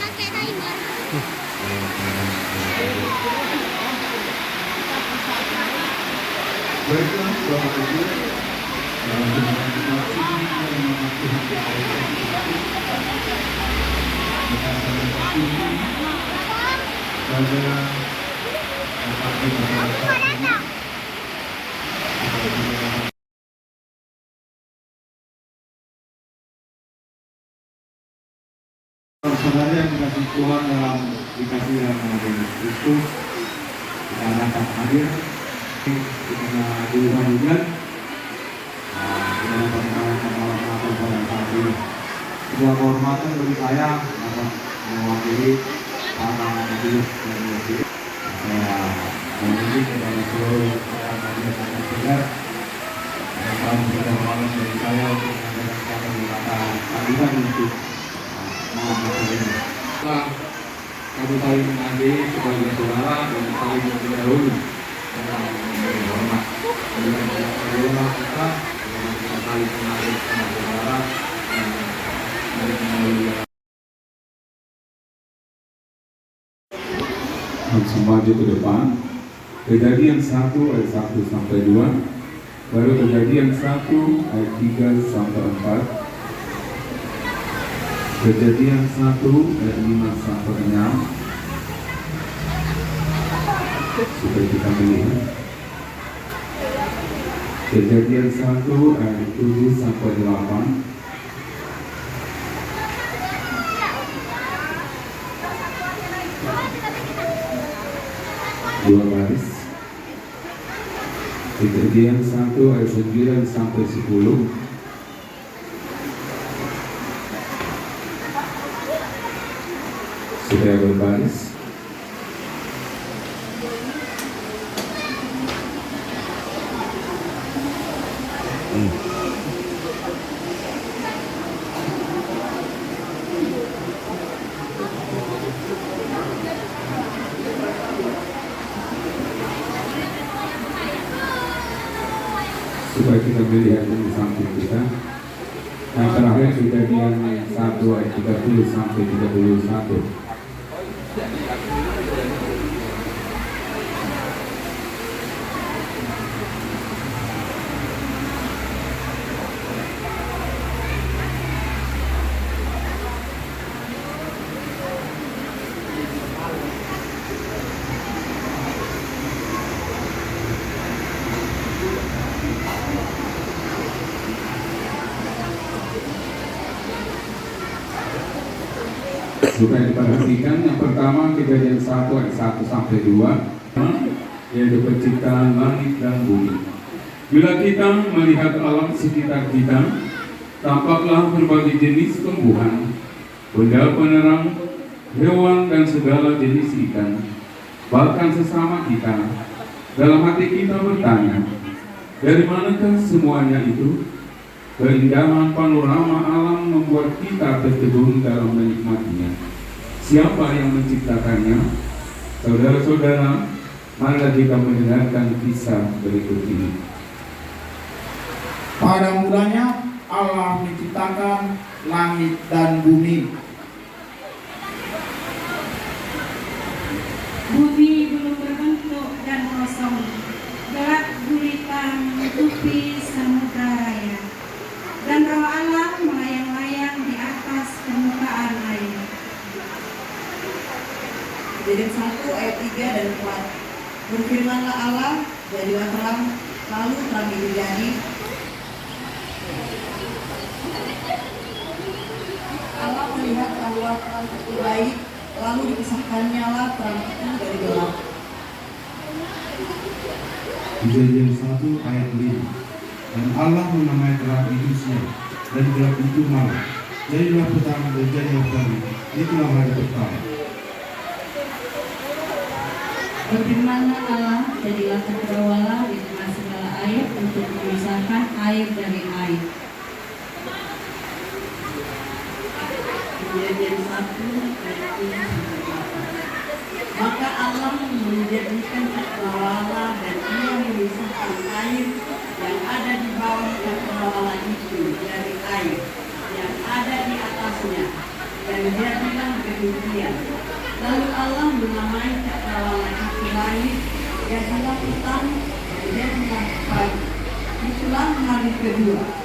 pakai timer. Baiklah, Bapak Ibu, saudara yang dikasih Tuhan dikasih dalam nama Yesus Kristus, kita akan hadir kita di rumah hujan. Kita dapat merayakan malam Natal pada saat ini. Sebuah kehormatan bagi saya dapat mewakili para majelis dan majelis. Saya meminta kepada seluruh rekan-rekan yang pendengar yang telah memberikan malam bagi saya untuk mengadakan kata berkata sambutan untuk malam Natal ini. Kami saling mengasihi sebagai saudara dan saling mendahului dengan memberi hormat. Dengan bagaimana kita saling mengasihi sama saudara dan saling mendahului. Langsung maju ke depan. Kejadian 1 ayat 1 sampai 2, baru Kejadian 1 ayat 3 sampai 4, Kejadian 1 ayat 5 sampai 6, supaya kita melihat. Kejadian 1 ayat 7 sampai 8, dua baris. Kejadian 1 ayat 9 sampai 10, supaya berbaris. Supaya kita melihat di samping kita. Yang terakhir Kejadian 1 ayat 30 sampai 31. Supaya diperhatikan, yang pertama Kejadian 1 ayat 1 sampai 2, yaitu penciptaan langit dan bumi. Bila kita melihat alam sekitar kita, tampaklah berbagai jenis tumbuhan, benda penerang, hewan dan segala jenis ikan. Bahkan sesama kita, dalam hati kita bertanya, dari manakah semuanya itu? Keindahan panorama alam membuat kita tertegun dalam menikmatinya. Siapa yang menciptakannya? Saudara-saudara, marilah kita mendengarkan kisah berikut ini. Pada mulanya Allah menciptakan langit dan bumi. Bumi belum berbentuk dan kosong, gelap gulita menutupi samudra raya, dan roh Allah melayang-layang di atas permukaan air. Kejadian 1 ayat 3 dan 4. Berfirmanlah Allah, jadilah terang, lalu terang itu jadi. Allah melihat bahwa terang itu baik, lalu dipisahkannya lah terang itu dari gelap. Kejadian 1 ayat 5. Dan Allah menamai terang itu siang, dan gelap itu malam. Jadilah petang dan jadilah pagi. Itulah hari pertama. Berfirmanlah Allah, jadilah cakrawala di tengah segala air untuk memisahkan air dari air. Kejadian 1 ayat 7 sampai 8. Maka Allah menjadikan cakrawala dan ia memisahkan air yang ada di bawah cakrawala itu dari air yang ada di atasnya, dan jadilah demikian. Lalu Allah menamai cakrawala itu langit, jadilah petang, jadilah pagi. Itulah hari kedua.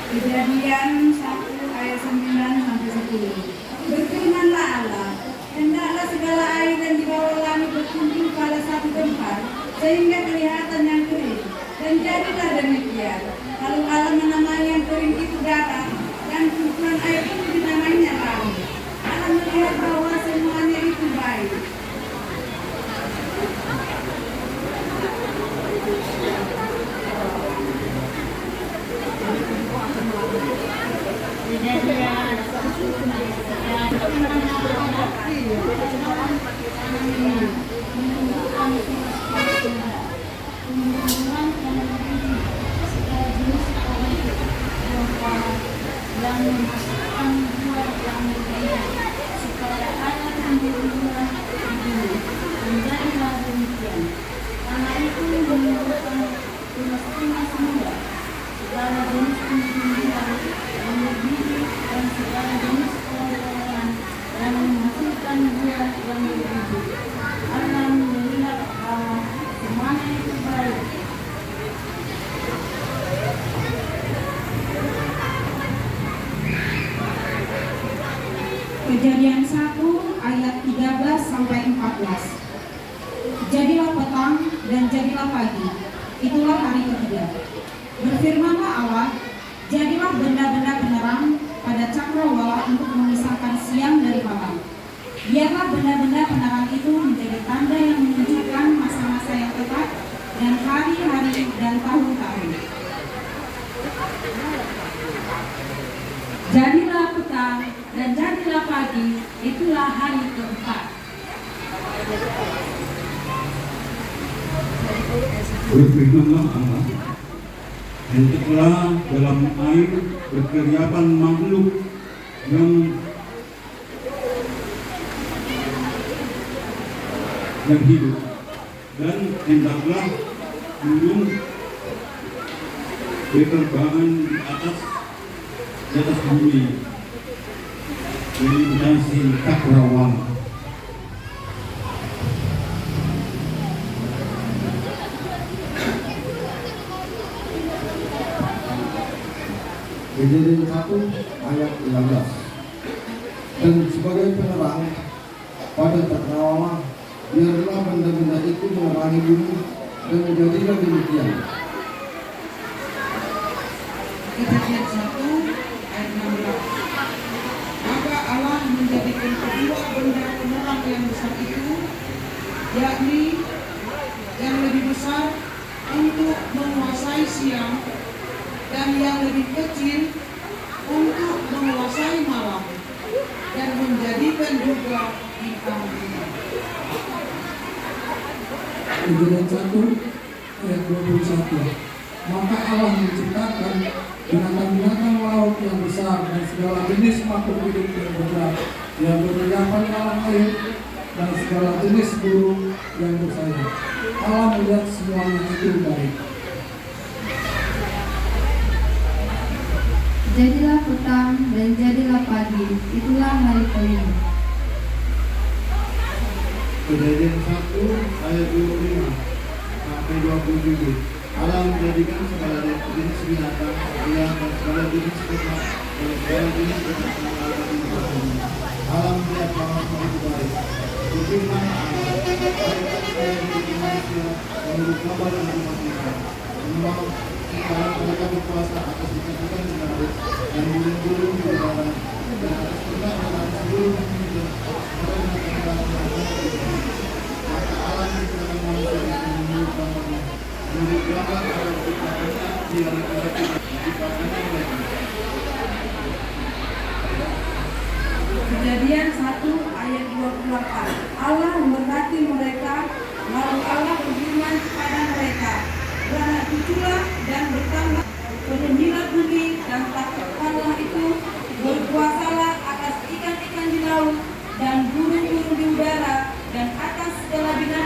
Kejadian 1 ayat 9 sampai 10. Berfirmanlah Allah, hendaklah segala air yang di bawah langit berkumpul pada satu tempat, sehingga kelihatan yang kering. Dan jadilah demikian. Lalu Allah menamai yang kering itu darat, dan kumpulan air itu dinamainya laut. Allah melihat bahwa semuanya itu baik. yang memasukkan buah yang berbeda supaya air menjadi buah di bumi. Menjadilah demikian. Karena itu menimbulkan tunas-tunas muda, segala jenis tumbuhan yang berbiji dan segala jenis pohon-pohonan yang menghasilkan buah yang berbiji. Allah melihat bahwa semuanya itu baik. Kejadian 1 ayat 13 sampai 14. Jadilah petang dan jadilah pagi. Itulah hari ketiga. Berfirmanlah Allah, jadilah benda-benda penerang pada cakrawala untuk memisahkan siang dari malam. Biarlah benda-benda penerang itu menjadi tanda yang menunjukkan masa-masa yang tepat dan hari-hari dan tahun-tahun. Jadilah petang dan jadilah pagi, itulah hari keempat. Berfirmanlah Allah, hentaklah dalam air berkeriapan makhluk yang hidup, dan hendaklah burung berterbangan di atas bumi melintasi cakrawala. Kejadian 1 ayat 13. Dan sebagai penerang pada cakrawala, biarlah benda-benda itu menerangi bumi, dan jadilah demikian. Kejadian 1 ayat 16. Maka Allah menjadikan kedua benda penerang yang besar itu, yakni yang lebih besar untuk menguasai siang dan yang lebih kecil untuk menguasai malam, dan menjadikan juga bintang bintang. Kejadian 1 ayat 21. Maka Allah menciptakan binatang-binatang laut yang besar dan segala jenis makhluk hidup yang bergerak yang berkeriapan di alam air dan segala jenis burung yang bersayap. Allah melihat semuanya itu baik. Jadilah petang dan jadilah pagi, itulah hari kelima. Kejadian 1 ayat 25 sampai 27. Allah menjadikan segala jenis binatang, liar dan segala jenis ternak dan segala jenis binatang laut di bumi. Allah melihat bahwa semua itu baik. Berfirman Allah, baiklah saya menjadi manusia menurut gambar dan rupa kita. Memang sekarang mereka berkuasa atas ikan-ikan di laut dan burung-burung di udara dan atas ternak dan atas seluruh bumi dan ternak di bumi. Maka Allah menciptakan manusia itu menurut gambarnya. Menurut gambar Allah menciptakannya, dia laki-laki menciptakannya mereka. Kejadian 1 ayat 28. Allah memberkati mereka, lalu Allah berfirman kepada mereka, beranak cuculah dan bertambah, penuhilah bumi dan taklukkanlah itu, berkuasalah atas ikan-ikan di laut dan burung-burung di udara dan atas segala binatang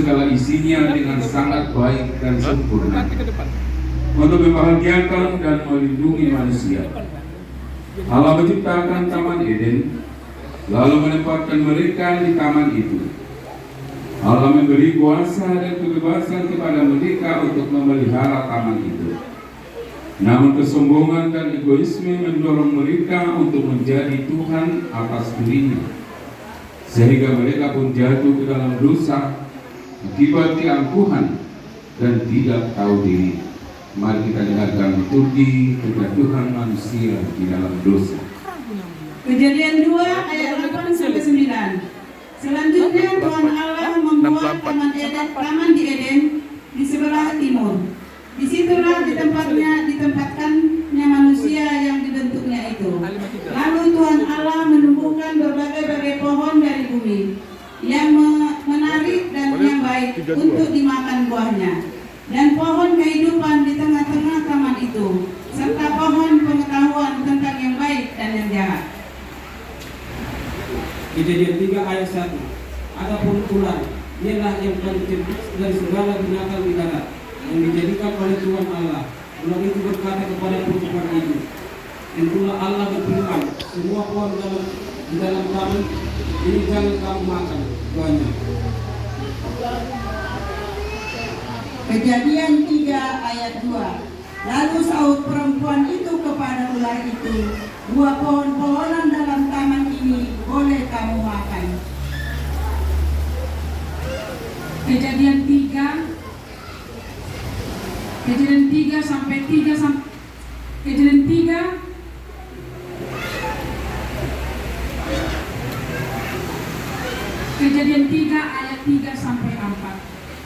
segala isinya dengan sangat baik dan sempurna untuk membahagiakan dan melindungi manusia. Allah menciptakan Taman Eden, lalu menempatkan mereka di taman itu. Allah memberi kuasa dan kebebasan kepada mereka untuk memelihara taman itu. Namun kesombongan dan egoisme mendorong mereka untuk menjadi Tuhan atas dirinya, sehingga mereka pun jatuh ke dalam dosa akibat keangkuhan dan tidak tahu diri. Mari kita dengarkan liturgi kejatuhan manusia di dalam dosa. Kejadian 2 ayat 8-9. Selanjutnya Tuhan Allah membuat taman di Eden di sebelah timur. Disitulah ditempatkannya manusia yang dibentuknya itu. Lalu Tuhan Allah menumbuhkan berbagai pohon dari bumi yang menarik dan yang baik untuk dimakan buahnya, dan pohon kehidupan di tengah-tengah taman itu, serta pohon pengetahuan tentang yang baik dan yang jahat. Kejadian 3 ayat 1. Adapun ular, ialah yang paling cerdas dari segala binatang di darat yang dijadikan oleh Tuhan Allah. Ular itu berkata kepada perempuan itu, tentulah Allah berfirman, semua pohon di dalam taman ini jangan kamu makan buahnya. Kejadian 3 ayat 2. Lalu sahut perempuan itu kepada ular itu, buah pohon-pohonan dalam taman ini boleh kamu makan. Kejadian 3 ayat 3-4.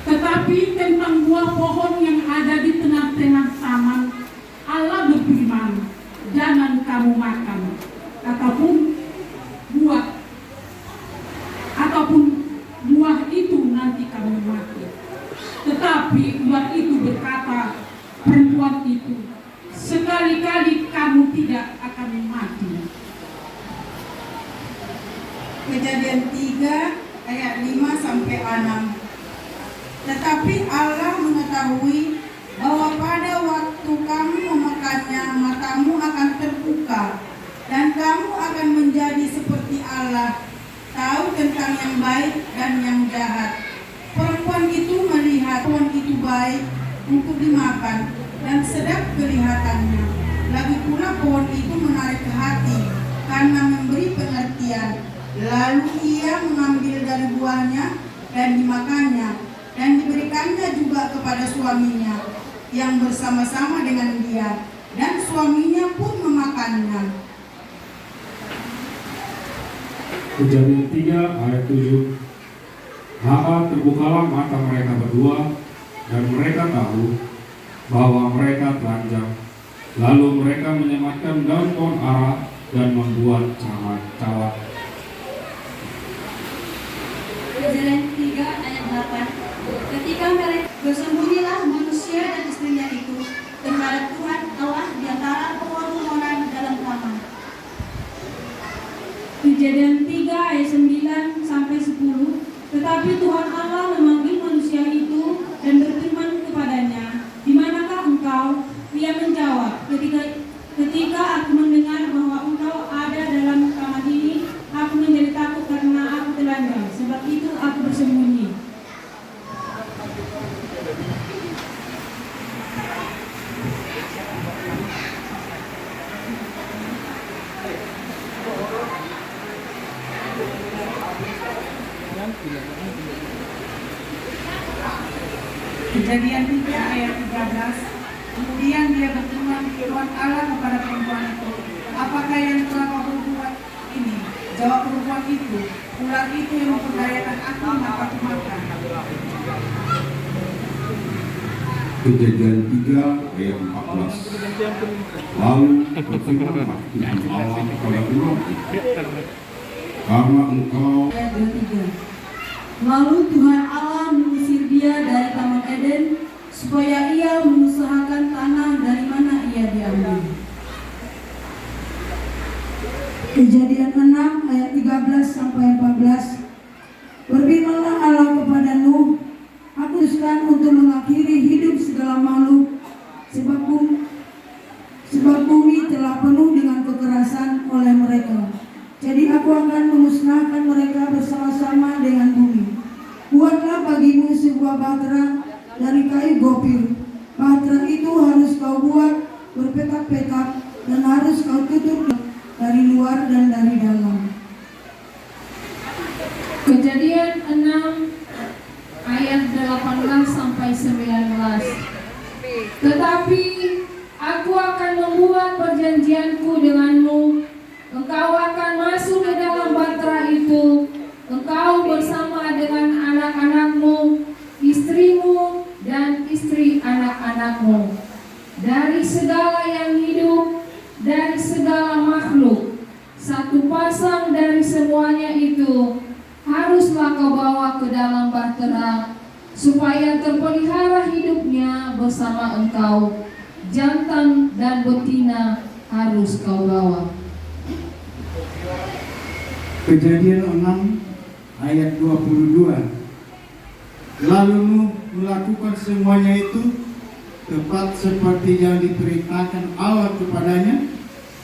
Tetapi tentang buah pohon yang ada di tengah-tengah taman, Allah berfirman, jangan kamu makan, ataupun buah itu nanti kamu mati. Tetapi ular itu berkata, perempuan itu, sekali-kali kamu tidak akan mati. Kejadian 3 ayat 5-6. Tetapi Allah mengetahui bahwa pada waktu kamu memakannya, matamu akan terbuka dan kamu akan menjadi seperti Allah, tahu tentang yang baik dan yang jahat. Perempuan itu melihat pohon itu baik untuk dimakan dan sedap kelihatannya. Lagi pula pohon itu menarik ke hati karena memberi pengertian. Lalu ia mengambil dari buahnya dan dimakannya, dan diberikannya juga kepada suaminya yang bersama-sama dengan dia, dan suaminya pun memakannya. Kejadian 3 ayat 7. Maka terbukalah mata mereka berdua, dan mereka tahu bahwa mereka telanjang. Lalu mereka menyematkan daun pohon ara dan membuat cawat. Kejadian 3 ayat 8. Ketika mereka bersembunyilah manusia dan istrinya itu menghadap Tuhan Allah di antara pepohonan dalam kamar. Kejadian 3 ayat 9 sampai 10. Tetapi Tuhan Allah memanggil manusia itu dan berfirman kepadanya, "Di manakah engkau?" Ia menjawab, ketika aku mendengar bahwa engkau ada dalam kamar ini, aku menjadi takut karena aku telanjang. Sebab itu aku bersembunyi." Kejadian 3 ayat 13. Kemudian dia berfirman Tuhan Allah kepada perempuan itu, "Apakah yang telah kau berbuat ini?" Jawab perempuan itu, "Ular itu yang memperdayakan aku, maka aku makan." Kejadian 3 ayat 14. Lalu berfirmanlah Tuhan Allah kepada ular itu, "Karena engkau..." Ayat 23. Lalu Tuhan Allah mengusir dia dari Taman Eden supaya ia mengusahakan tanah dari mana ia diambil. Kejadian 6 ayat 13 sampai 14. Berfirmanlah Allah kepada Nuh, "Aku utuskan untuk mengakhiri hidup segala makhluk, sebab bumi telah penuh dengan kekerasan oleh mereka. Jadi aku akan memusnahkan mereka bersama-sama dengan bumi. Buatlah bagimu sebuah bahtera dari kayu gopir. Bahtera itu harus kau buat berpetak-petak dan harus kau tutup dari luar dan dari dalam." Kejadian 6 ayat 18 sampai 19. Tetapi aku akan membuat perjanjianku denganmu. Engkau akan masuk ke dalam bahtera itu, engkau bersama dengan anak-anakmu, istrimu, dan istri anak-anakmu. Dari segala yang hidup, dari segala makhluk, satu pasang dari semuanya itu haruslah kau bawa ke dalam bahtera, supaya terpelihara hidupnya bersama engkau. Jantan dan betina harus kau bawa. Kejadian 6 ayat 22. Lalu Nuh melakukan semuanya itu tepat seperti yang diperintahkan Allah kepadanya,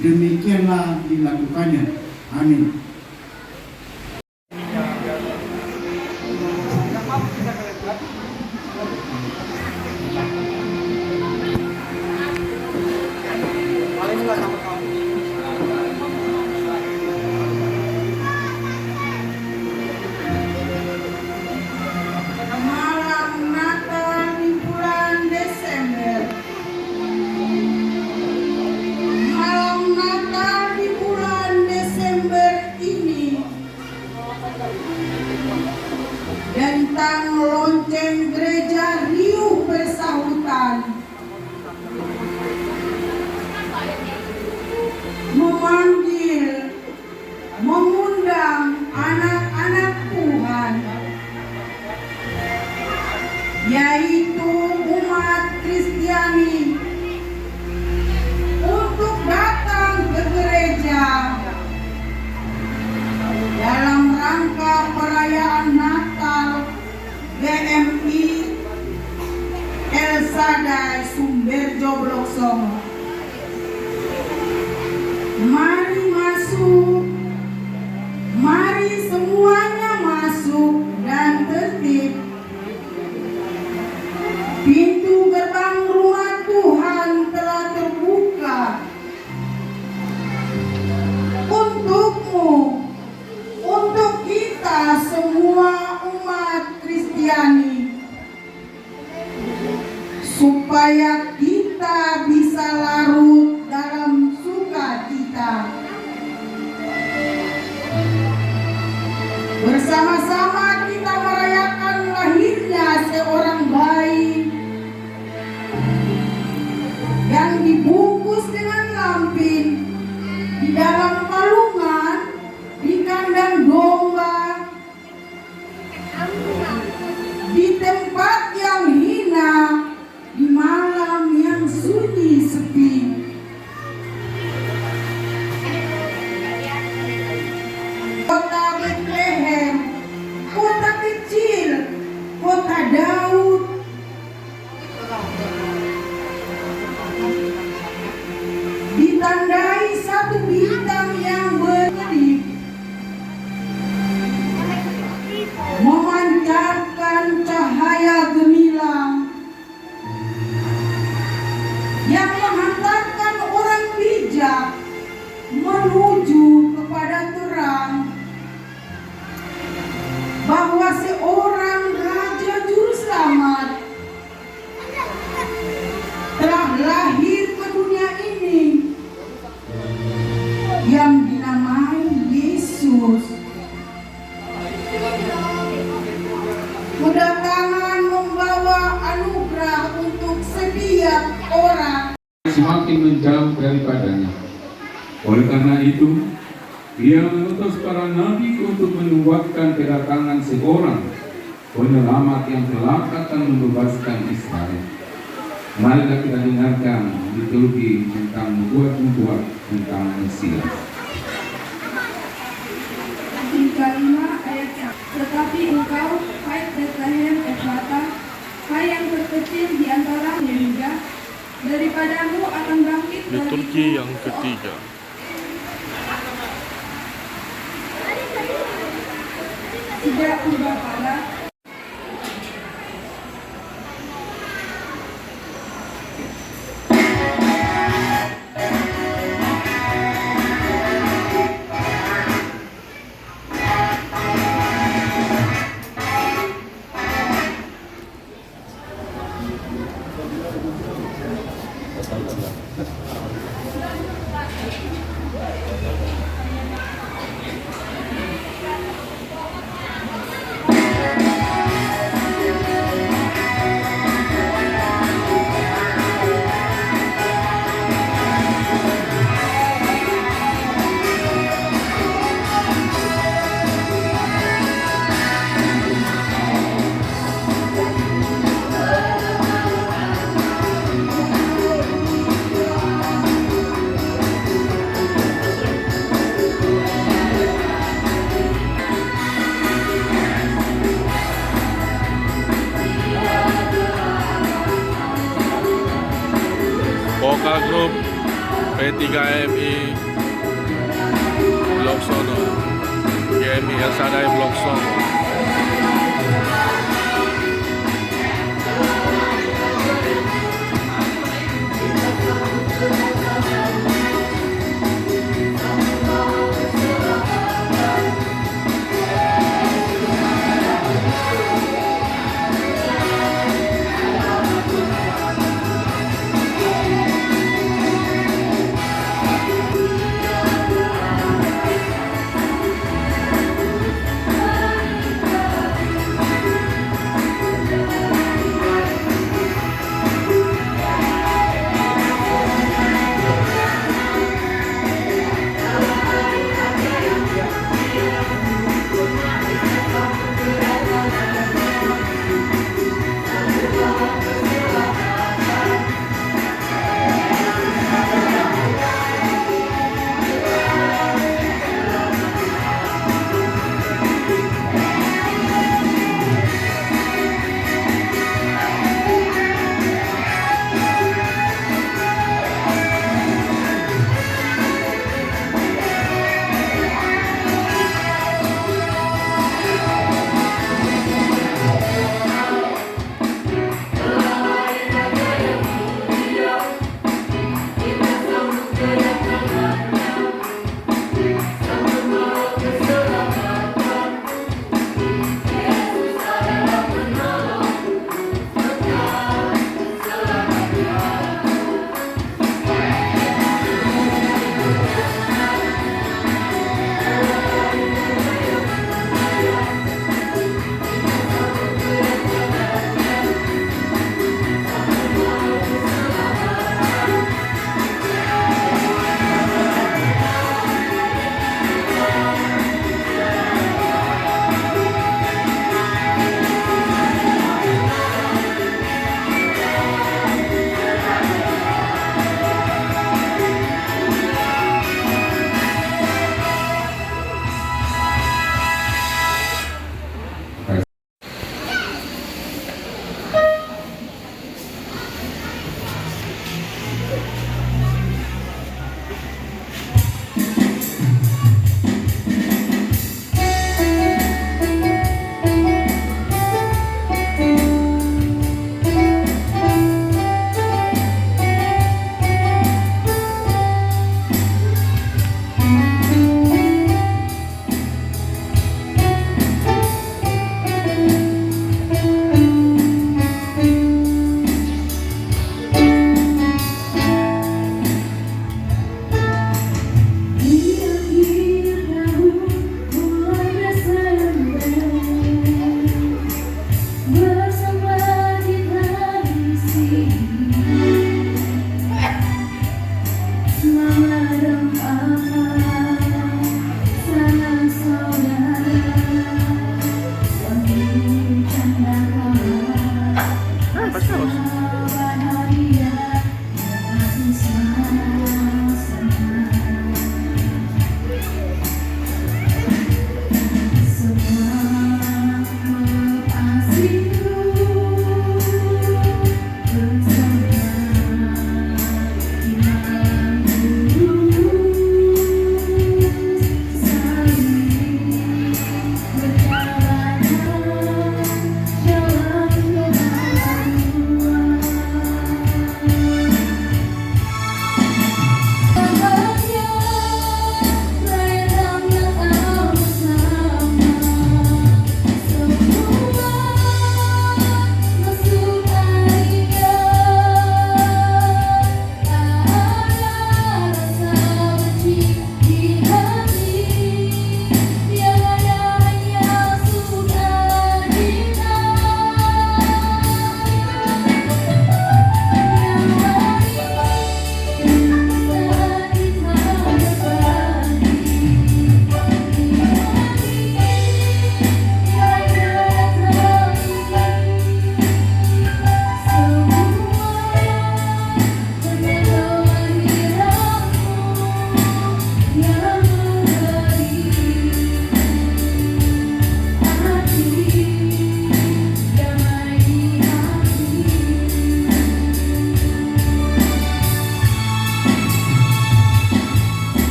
demikianlah dilakukannya. Amin. Malam Natal di bulan Desember. Malam Natal di bulan Desember ini, bentang lonceng gereja riuh bersahutan, memanggil, mengundang anak-anak Tuhan, yaitu umat Kristiani, untuk datang ke gereja dalam rangka perayaan Natal BMI El Shaddai Sumberjo Blok Songo. Mari masuk, mari semuanya masuk dan tertib. Pintu gerbang rumah Tuhan telah terbuka untukmu, untuk kita semua umat Kristiani, supaya kita bisa larut dalam sukacita. Bersama-sama kita merayakan lahirnya seorang bayi yang dibungkus dengan lampin di dalam palungan di kandang domba, memancarkan cahaya gemilang yang menghantarkan orang bijak menuju kepada terang, bahwa seorang Raja Juru Selamat telah lahir ke dunia ini yang dinamai Yesus. Kedatangan membawa anugerah untuk setiap orang. Semakin menjauh daripadanya. Oleh karena itu, Dia mengutus para nabi untuk menubuatkan kedatangan seorang penyelamat yang kelak akan membebaskan Israel. Marilah kita dengarkan liturgi tentang nubuat-nubuat tentang Mesias. Luka 5 ayat 1. Tetapi engkau, hai Betlehem Efratah, hai yang terkecil di antara Yehuda, daripadamu akan bangkit Liturgi yang ketiga. Sejak purbakala, Vokal Group P3MI Blok Sono, GMI El Sadai Blok Sono.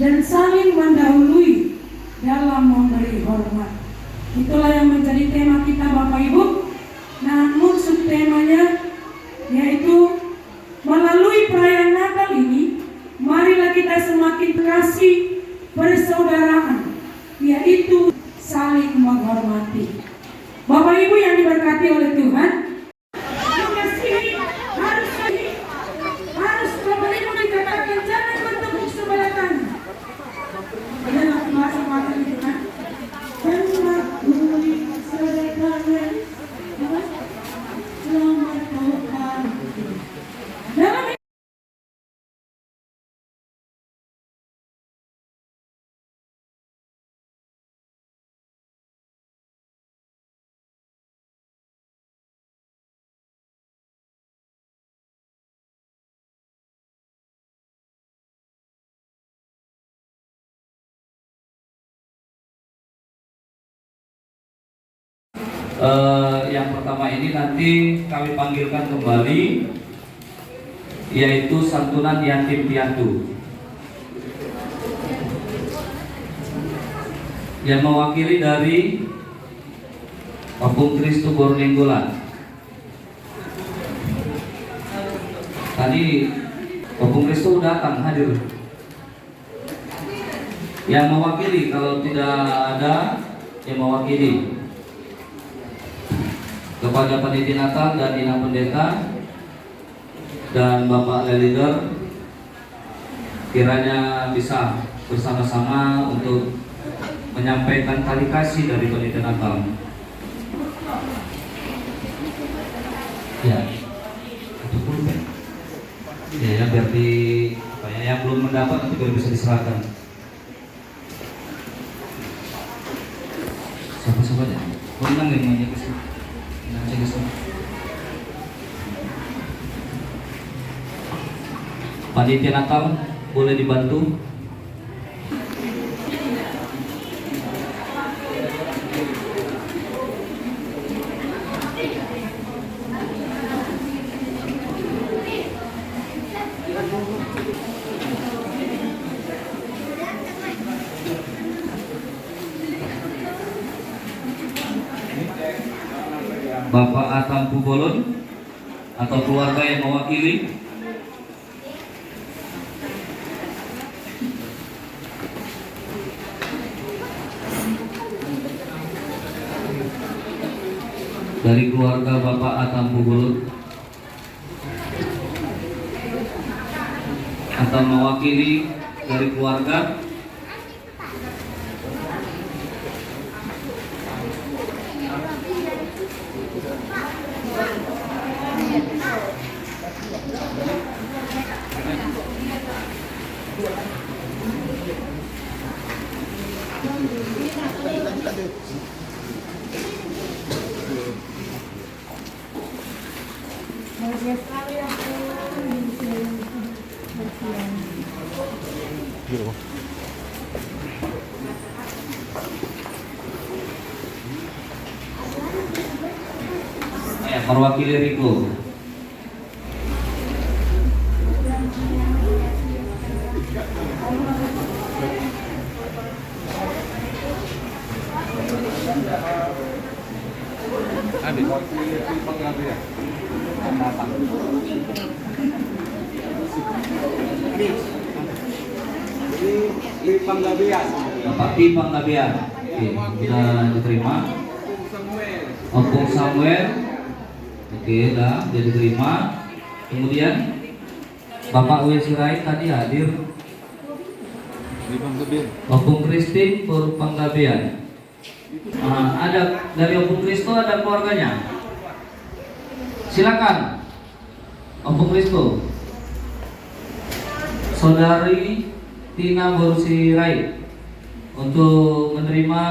dan saling mendahului dalam memberi hormat. Itulah yang menjadi tema kita Bapak Ibu. Namun subtemanya yaitu melalui perayaan Natal ini, marilah kita semakin kasih persaudaraan, yaitu saling menghormati. Bapak Ibu yang diberkati oleh Tuhan, harus Bapak Ibu dikatakan jangan bertepuk sebelah tangan. Adalah masa-masa itu kan. Selamat ulang tahun. Selamat tahun. Dalam yang pertama ini nanti kami panggilkan kembali, yaitu santunan yatim piatu. Yang mewakili dari Kampung Kristu Bornenggolan. Tadi Kampung Kristu datang hadir. Yang mewakili, kalau tidak ada yang mewakili, kepada panitia Natal dan Ina Pendeta dan Bapak Leader, kiranya bisa bersama-sama untuk menyampaikan tali kasih dari panitia Natal. Ya, ya biar di apa ya, yang belum mendapat nanti baru bisa diserahkan. Siapa ya? Menang ini ke sini. Panitia Natal boleh dibantu. Bapak Atam Pubolon atau keluarga yang mewakili. Dari keluarga Bapak Atam Pubolon atau mewakili dari keluarga. Mewakili Riko. Bapak Pi Panggabean. Oke, sudah diterima. Opung Samuel. Oke, dah jadi terima. Kemudian Bapak W. Sirait tadi hadir. Opung Kristi Panggabean. Ada dari Opung Kristo, ada keluarganya. Silakan Opung Kristo. Saudari Tina Borsirait untuk menerima,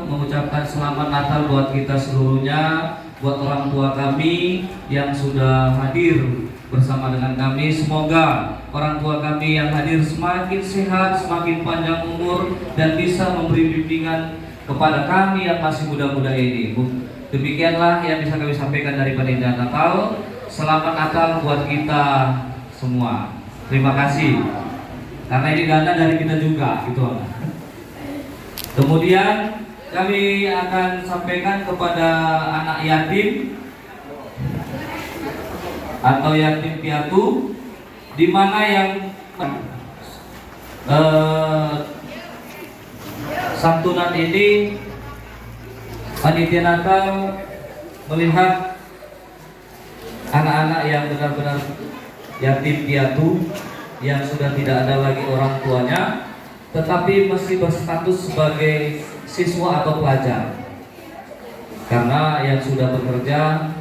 mengucapkan selamat Natal buat kita seluruhnya, buat orang tua kami yang sudah hadir bersama dengan kami. Semoga orang tua kami yang hadir semakin sehat, semakin panjang umur, dan bisa memberi bimbingan kepada kami yang masih muda-muda ini. Demikianlah yang bisa kami sampaikan dari panitia Natal. Selamat Natal buat kita semua. Terima kasih. karena ini dana dari kita juga, gitu. Kemudian kami akan sampaikan kepada anak yatim atau yatim piatu, di mana yang santunan ini panitia Natal melihat anak-anak yang benar-benar yatim piatu yang sudah tidak ada lagi orang tuanya, tetapi masih berstatus sebagai siswa atau pelajar. Karena yang sudah bekerja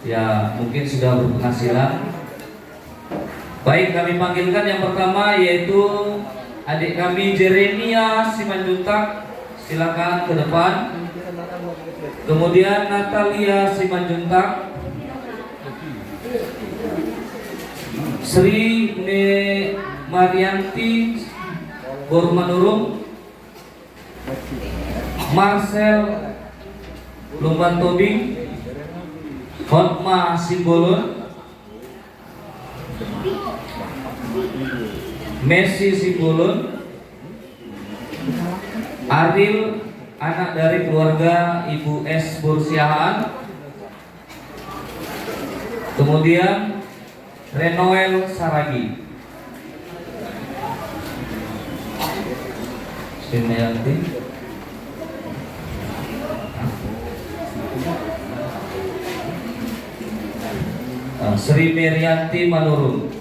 ya mungkin sudah berpenghasilan. Baik, kami panggilkan yang pertama yaitu adik kami Jeremia Simanjuntak, silakan ke depan. Kemudian Natalia Simanjuntak, Sri Marianti Bormanurung, Marcel Lumban Tobing, Hotma Simbolon, Messi Simbolon, Aril, anak dari keluarga Ibu S. Bursiahaan, kemudian Renoel Saragi, Sri Merianti Manurung,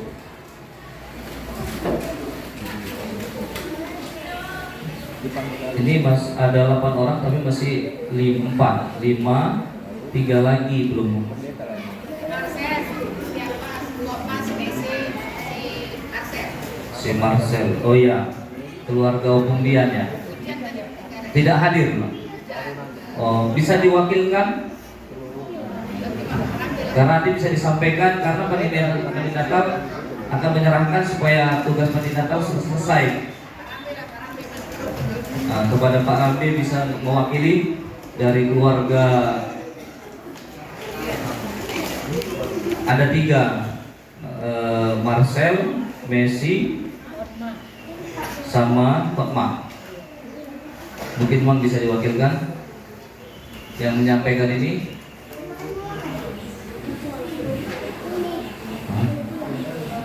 ini mas ada 8 orang tapi masih 5, 3 lagi belum. Si Marcel, oh ya, keluarga Umbian ya, tidak hadir, Pak. Oh, bisa diwakilkan? Karena nanti bisa disampaikan, karena panitia Natal akan menyerahkan supaya tugas panitia Natal selesai. Nah, kepada Pak Rambe bisa mewakili dari keluarga, ada 3, Marcel, Messi, sama Pak Ma. Mungkin Mang bisa diwakilkan yang menyampaikan ini.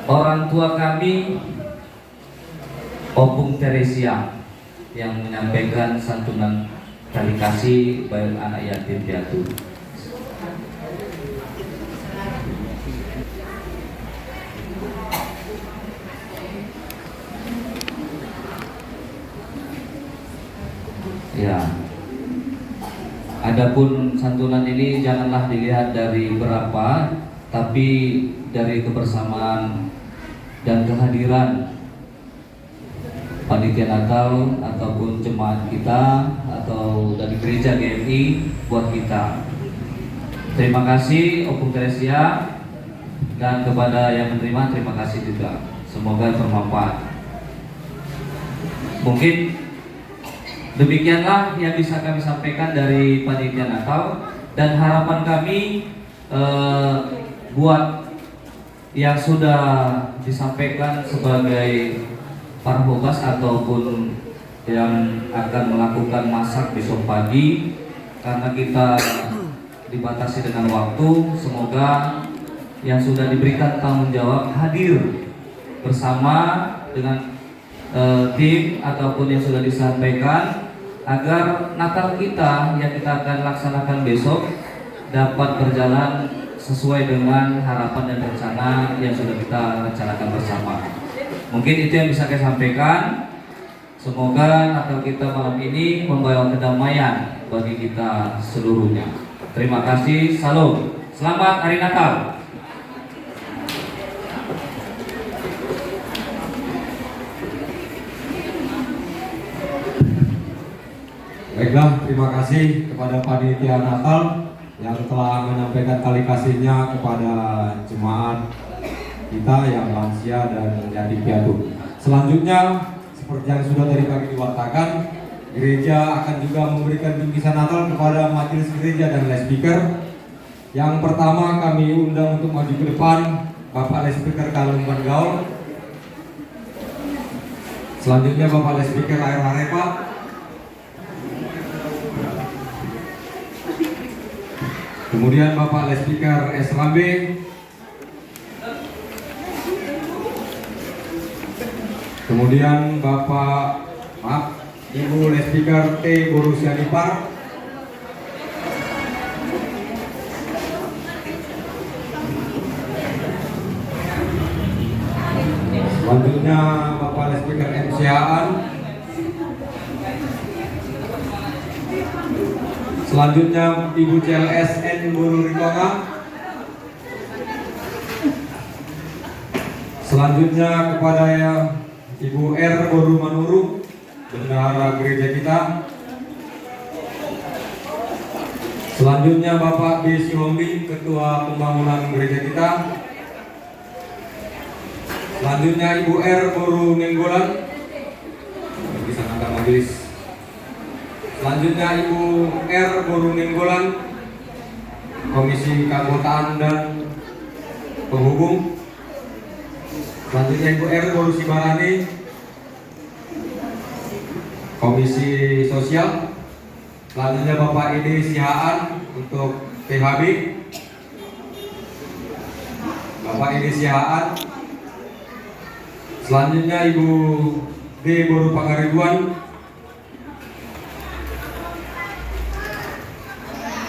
Orang tua kami Opung Teresia yang menyampaikan santunan tali kasih bagi anak yatim piatu. Ya, adapun santunan ini janganlah dilihat dari berapa, tapi dari kebersamaan dan kehadiran panitia Natal ataupun jemaat kita atau dari gereja GMI buat kita. Terima kasih Opung Teresia, dan kepada yang menerima terima kasih juga. Semoga bermanfaat. Mungkin demikianlah yang bisa kami sampaikan dari panitia Natal, dan harapan kami buat yang sudah disampaikan sebagai para bobas ataupun yang akan melakukan masak besok pagi, karena kita dibatasi dengan waktu, semoga yang sudah diberikan tanggung jawab hadir bersama dengan tim ataupun yang sudah disampaikan, agar Natal kita yang kita akan laksanakan besok dapat berjalan sesuai dengan harapan dan rencana yang sudah kita rencanakan bersama. Mungkin itu yang bisa saya sampaikan. Semoga Natal kita malam ini membawa kedamaian bagi kita seluruhnya. Terima kasih. Salam. Selamat Hari Natal. Baiklah, terima kasih kepada panitia Natal yang telah menyampaikan tali kasihnya kepada jemaat kita yang lansia dan yatim piatu. Selanjutnya, seperti yang sudah dari pagi diwartakan, gereja akan juga memberikan bingkisan Natal kepada majelis gereja dan les speaker. Yang pertama kami undang untuk maju ke depan Bapak les speaker Kalung Gaul. Selanjutnya Bapak Les Speaker Air Harepa. Kemudian Bapak Les Speaker S. Rambe. Kemudian Ibu Les Speaker T. Borusianipar. Selanjutnya Bapak Les Speaker M. Sihaan. Selanjutnya Ibu CLS N. Buru Ritonga. Selanjutnya kepada Ibu R. Boru Manuru, bendahara gereja kita. Selanjutnya Bapak B. Sihombing, Ketua Pembangunan gereja kita. Selanjutnya Ibu R. Boru Nenggolan, bisa antar majelis. Selanjutnya Ibu R. Boru Nenggolan, Komisi Keanggotaan dan Penghubung. Selanjutnya Ibu R. Boru Sibarani, Komisi Sosial. Selanjutnya Bapak Ide Sihaan untuk PHB. Bapak Ide Sihaan. Selanjutnya Ibu D. Boru Pangaribuan.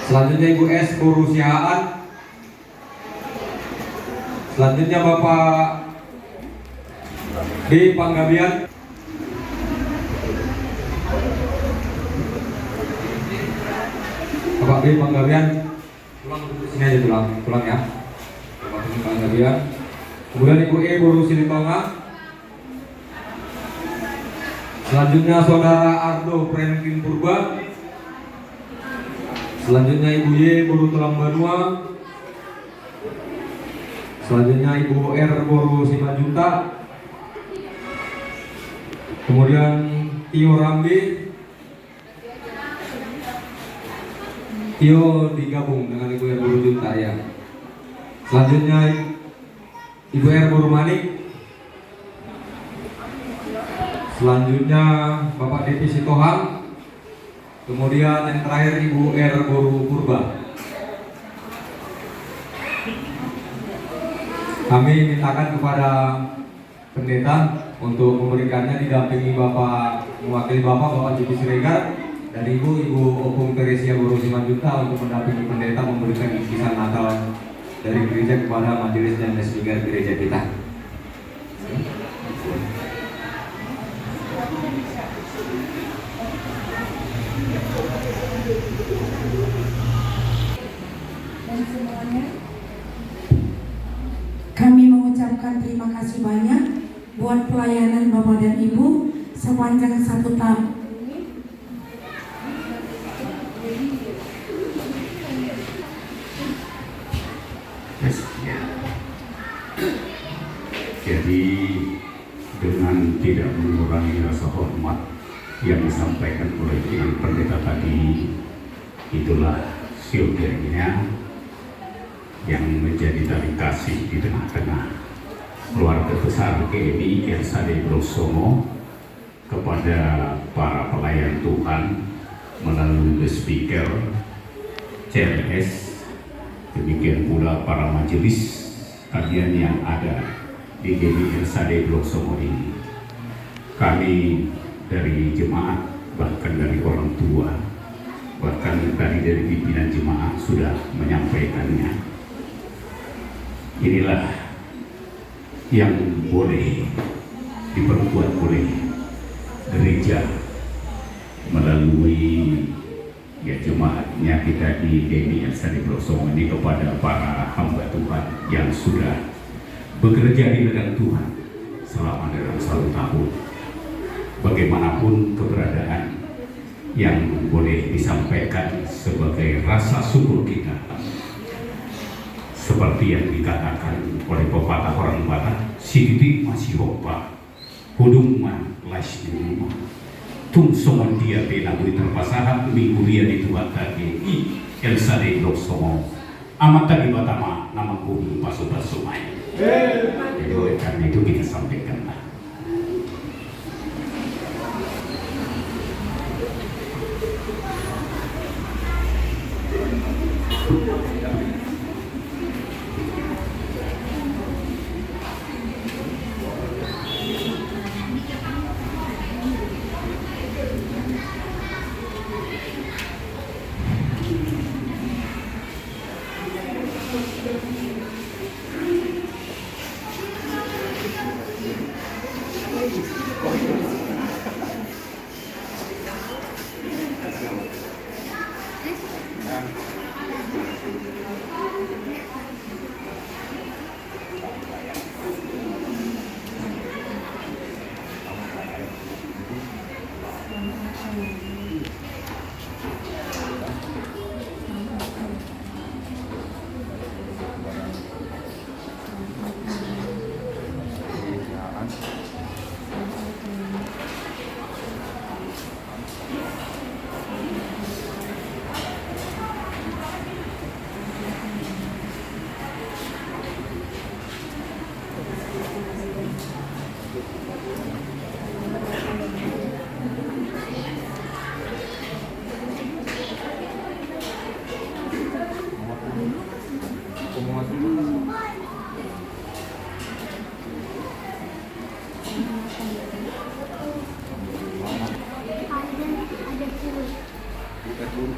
Selanjutnya Ibu S. Boru Sihaan. Selanjutnya Bapak D. Panggabian. Bapak D. Panggabian, sini aja tulang ya. Bapak D. Panggabian. Kemudian Ibu E. Boru Silitonga. Selanjutnya Saudara Ardo Franklin Purba. Selanjutnya Ibu Y. Boru Telambanua. Selanjutnya Ibu R. Boru Simanjunta. Kemudian Tio Rambe. Tio digabung dengan Ibu R. Boru Junta ya. Selanjutnya Ibu R. Boru Manik. Selanjutnya Bapak Depi Sitohang. Kemudian yang terakhir Ibu R. Boru Purba. Kami mintakan kepada pendeta untuk memberikannya, didampingi mewakili Bapak Jiki Siregar dan Ibu Opung Teresia Boru Simanjunta untuk mendampingi pendeta memberikan bingkisan Natal dari gereja kepada majelis dan speaker gereja kita. Dan semuanya, kami mengucapkan terima kasih banyak buat pelayanan Bapak dan Ibu sepanjang 1 tahun. Jadi dengan tidak mengurangi rasa hormat yang disampaikan oleh Ibu Pendeta tadi, itulah sildernya yang menjadi tali kasih di tengah-tengah keluarga besar GMI Elsade Blosomo kepada para pelayan Tuhan melalui the speaker CLS, demikian pula para majelis kalian yang ada di GMI Elsade Blosomo ini. Kami dari jemaat, bahkan dari orang tua, bahkan tadi dari pimpinan jemaat sudah menyampaikannya. Inilah yang boleh diperbuat oleh gereja melalui jemaatnya kita di GMI Elsade Blosomo ini kepada para hamba Tuhan yang sudah bekerja di ladang Tuhan selama dalam 1 tahun. Bagaimanapun keberadaan yang boleh disampaikan sebagai rasa syukur kita, seperti yang dikatakan oleh pepatah orang Batak, sididik masih hopa hudungman lais di rumah tung soman dia benagui terpasahat mingguria di Tuhan tadi i Elsade Blosomo amat tadi batama nama gunung pasukan sungai. Jadi oleh karena itu kita sampaikanlah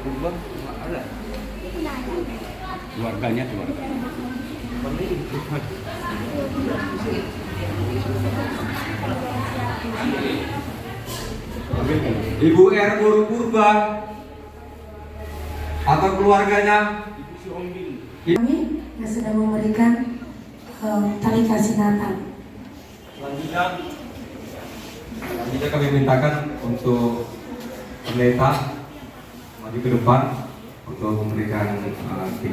Kurban ada. Keluarganya keluarga. Ibu R purba atau keluarganya kami yang sudah memberikan tali kasih Natal. Selanjutnya kami mintakan untuk pendeta maju ke depan untuk memberikan 13.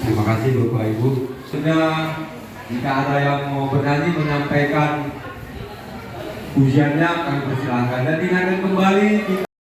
Terima kasih Bapak Ibu. Sudah, jika ada yang mau bernyanyi menyampaikan pujiannya, kami persilahkan dan dengarkan kembali.